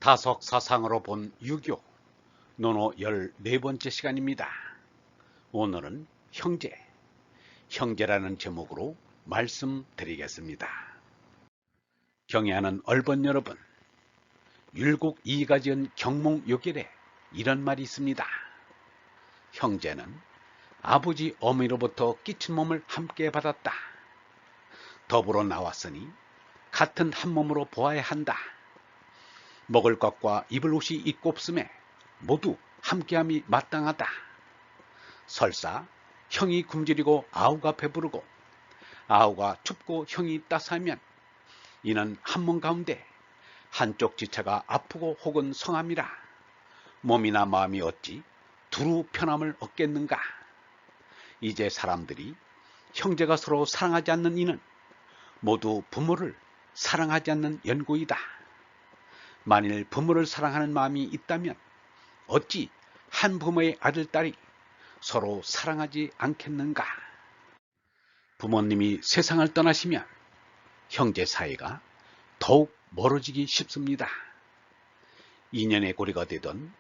다석 사상으로 본 유교 논어 14번째 시간입니다. 오늘은 형제라는 제목으로 말씀드리겠습니다. 경애하는 얼번 여러분, 율곡 이이가 지은 경몽요결에 이런 말이 있습니다. 형제는 아버지 어머니로부터 끼친 몸을 함께 받았다. 더불어 나왔으니 같은 한 몸으로 보아야 한다. 먹을 것과 입을 옷이 있고 없음에 모두 함께함이 마땅하다. 설사 형이 굶주리고 아우가 배부르고 아우가 춥고 형이 따스하면 이는 한 몸 가운데 한쪽 지체가 아프고 혹은 성함이라 몸이나 마음이 어찌 두루 편함을 얻겠는가. 이제 사람들이 형제가 서로 사랑하지 않는 이는 모두 부모를 사랑하지 않는 연고이다. 만일 부모를 사랑하는 마음이 있다면 어찌 한 부모의 아들, 딸이 서로 사랑하지 않겠는가. 부모님이 세상을 떠나시면 형제 사이가 더욱 멀어지기 쉽습니다. 인연의 고리가 되던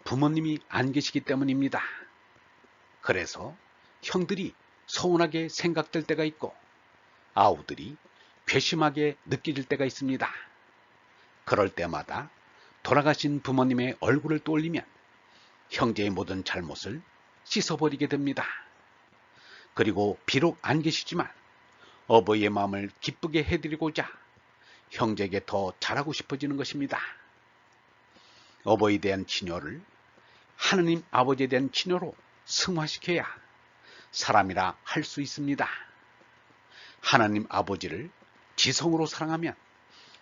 부모님이 안 계시기 때문입니다. 그래서 형들이 서운하게 생각될 때가 있고 아우들이 괘씸하게 느껴질 때가 있습니다. 그럴 때마다 돌아가신 부모님의 얼굴을 떠올리면 형제의 모든 잘못을 씻어버리게 됩니다. 그리고 비록 안 계시지만 어버이의 마음을 기쁘게 해드리고자 형제에게 더 잘하고 싶어지는 것입니다. 어버이에 대한 친효를 하느님 아버지에 대한 친효로 승화시켜야 사람이라 할 수 있습니다. 하나님 아버지를 지성으로 사랑하면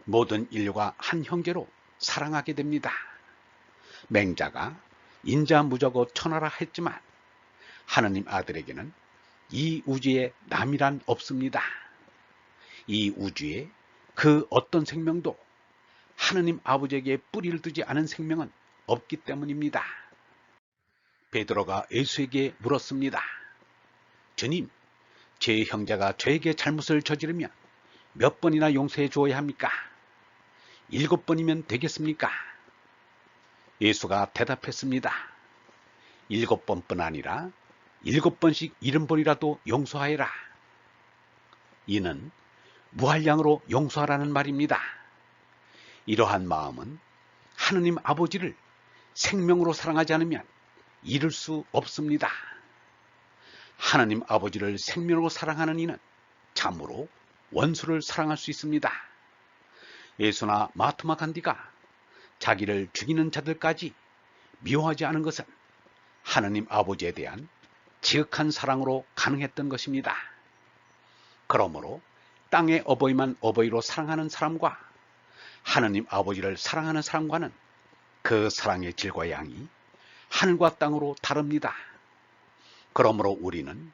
모든 인류가 한 형제로 사랑하게 됩니다. 맹자가 인자무저고 천하라 했지만 하느님 아들에게는 이 우주에 남이란 없습니다. 이 우주에 그 어떤 생명도 하느님 아버지에게 뿌리를 두지 않은 생명은 없기 때문입니다. 베드로가 예수에게 물었습니다. 주님, 제 형제가 저에게 잘못을 저지르면 몇 번이나 용서해 주어야 합니까? 7번이면 되겠습니까? 예수가 대답했습니다. 7번뿐 아니라 7번씩 70번이라도 용서하여라. 이는 무한량으로 용서하라는 말입니다. 이러한 마음은 하느님 아버지를 생명으로 사랑하지 않으면 이룰 수 없습니다. 하나님 아버지를 생명으로 사랑하는 이는 참으로 원수를 사랑할 수 있습니다. 예수나 마하트마 간디가 자기를 죽이는 자들까지 미워하지 않은 것은 하느님 아버지에 대한 지극한 사랑으로 가능했던 것입니다. 그러므로 땅의 어버이만 어버이로 사랑하는 사람과 하느님 아버지를 사랑하는 사람과는 그 사랑의 질과 양이 하늘과 땅으로 다릅니다. 그러므로 우리는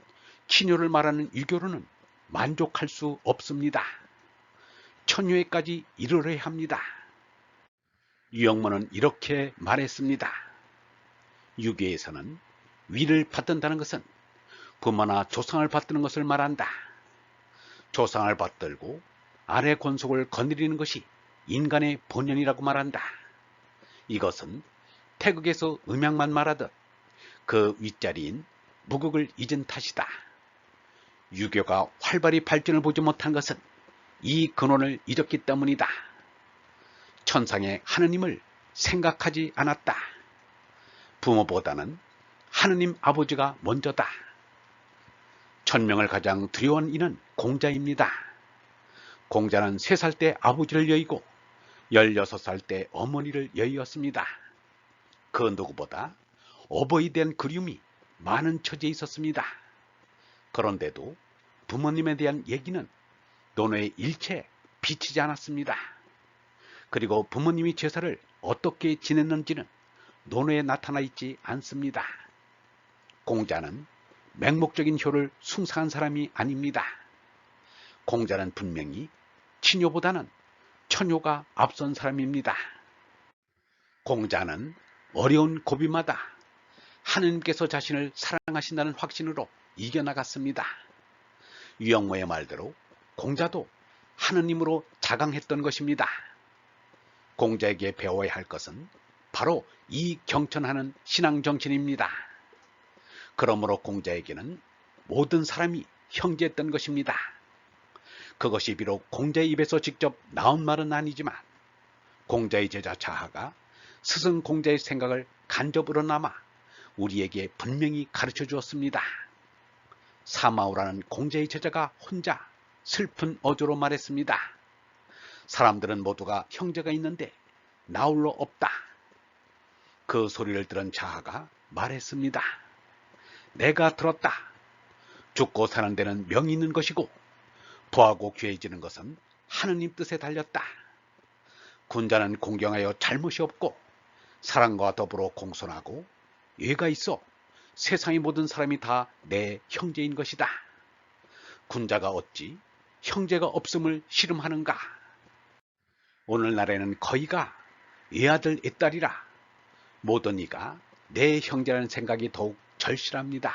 친효를 말하는 유교로는 만족할 수 없습니다. 천효에까지 이르러야 합니다. 유영모는 이렇게 말했습니다. 유교에서는 위를 받든다는 것은 부모나 조상을 받드는 것을 말한다. 조상을 받들고 아래 권속을 거느리는 것이 인간의 본연이라고 말한다. 이것은 태극에서 음양만 말하듯 그 윗자리인 무극을 잊은 탓이다. 유교가 활발히 발전을 보지 못한 것은 이 근원을 잊었기 때문이다. 천상의 하느님을 생각하지 않았다. 부모보다는 하느님 아버지가 먼저다. 천명을 가장 두려워한 이는 공자입니다. 공자는 3살 때 아버지를 여의고 16살 때 어머니를 여의었습니다. 그 누구보다 어버이에 대한 그리움이 많은 처지에 있었습니다. 그런데도 부모님에 대한 얘기는 논어에 일체 비치지 않았습니다. 그리고 부모님이 제사를 어떻게 지냈는지는 논어에 나타나 있지 않습니다. 공자는 맹목적인 효를 숭상한 사람이 아닙니다. 공자는 분명히 친효보다는 천효가 앞선 사람입니다. 공자는 어려운 고비마다 하느님께서 자신을 사랑하신다는 확신으로 이겨나갔습니다. 유영모의 말대로 공자도 하느님으로 자강했던 것입니다. 공자에게 배워야 할 것은 바로 이 경천하는 신앙 정신입니다. 그러므로 공자에게는 모든 사람이 형제였던 것입니다. 그것이 비록 공자의 입에서 직접 나온 말은 아니지만 공자의 제자 자하가 스승 공자의 생각을 간접으로나마 우리에게 분명히 가르쳐 주었습니다. 사마우라는 공자의 제자가 혼자 슬픈 어조로 말했습니다. 사람들은 모두가 형제가 있는데 나 홀로 없다. 그 소리를 들은 자하가 말했습니다. 내가 들었다. 죽고 사는 데는 명이 있는 것이고 부하고 귀해지는 것은 하느님 뜻에 달렸다. 군자는 공경하여 잘못이 없고 사랑과 더불어 공손하고 예가 있어 세상의 모든 사람이 다 내 형제인 것이다. 군자가 어찌 형제가 없음을 씨름하는가? 오늘날에는 거의가 외아들 애딸이라 모든 이가 내 형제라는 생각이 더욱 절실합니다.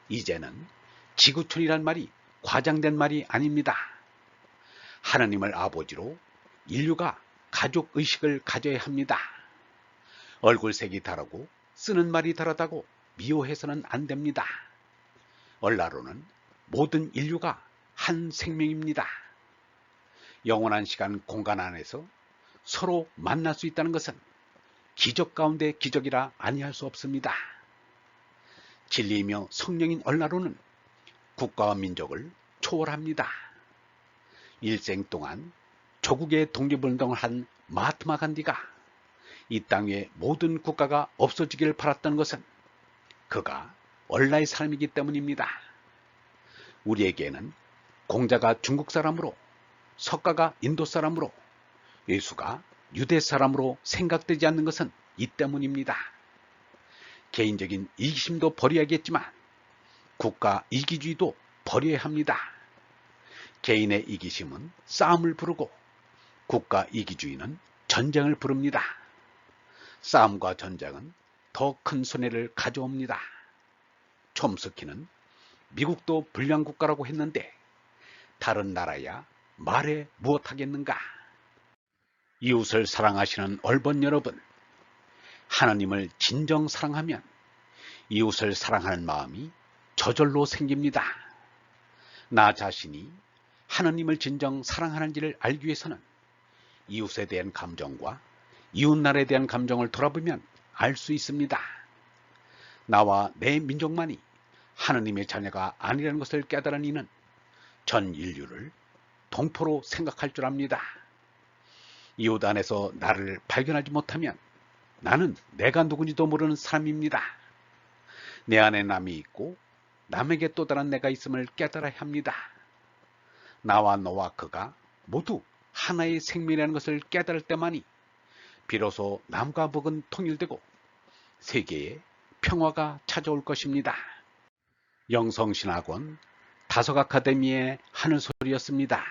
이제는 지구촌이란 말이 과장된 말이 아닙니다. 하나님을 아버지로 인류가 가족의식을 가져야 합니다. 얼굴색이 다르고 쓰는 말이 다르다고 미워해서는 안 됩니다. 얼라로는 모든 인류가 한 생명입니다. 영원한 시간 공간 안에서 서로 만날 수 있다는 것은 기적 가운데 기적이라 아니할 수 없습니다. 진리이며 성령인 얼라로는 국가와 민족을 초월합니다. 일생 동안 조국의 독립운동을 한 마하트마 간디가 이 땅 위에 모든 국가가 없어지기를 바랐던 것은 그가 얼라의 사람이기 때문입니다. 우리에게는 공자가 중국 사람으로, 석가가 인도 사람으로, 예수가 유대 사람으로 생각되지 않는 것은 이 때문입니다. 개인적인 이기심도 버려야겠지만 국가 이기주의도 버려야 합니다. 개인의 이기심은 싸움을 부르고 국가 이기주의는 전쟁을 부릅니다. 싸움과 전쟁은 더 큰 손해를 가져옵니다. 촘스키는 미국도 불량국가라고 했는데 다른 나라야 말해 무엇하겠는가? 이웃을 사랑하시는 얼번 여러분, 하나님을 진정 사랑하면 이웃을 사랑하는 마음이 저절로 생깁니다. 나 자신이 하나님을 진정 사랑하는지를 알기 위해서는 이웃에 대한 감정과 이웃나라에 대한 감정을 돌아보면 알 수 있습니다. 나와 내 민족만이 하나님의 자녀가 아니라는 것을 깨달은 이는 전 인류를 동포로 생각할 줄 압니다. 이웃 안에서 나를 발견하지 못하면 나는 내가 누군지도 모르는 사람입니다. 내 안에 남이 있고 남에게 또 다른 내가 있음을 깨달아야 합니다. 나와 너와 그가 모두 하나의 생명이라는 것을 깨달을 때만이 비로소 남과 북은 통일되고 세계에 평화가 찾아올 것입니다. 영성신학원 다석아카데미의 하늘소리였습니다.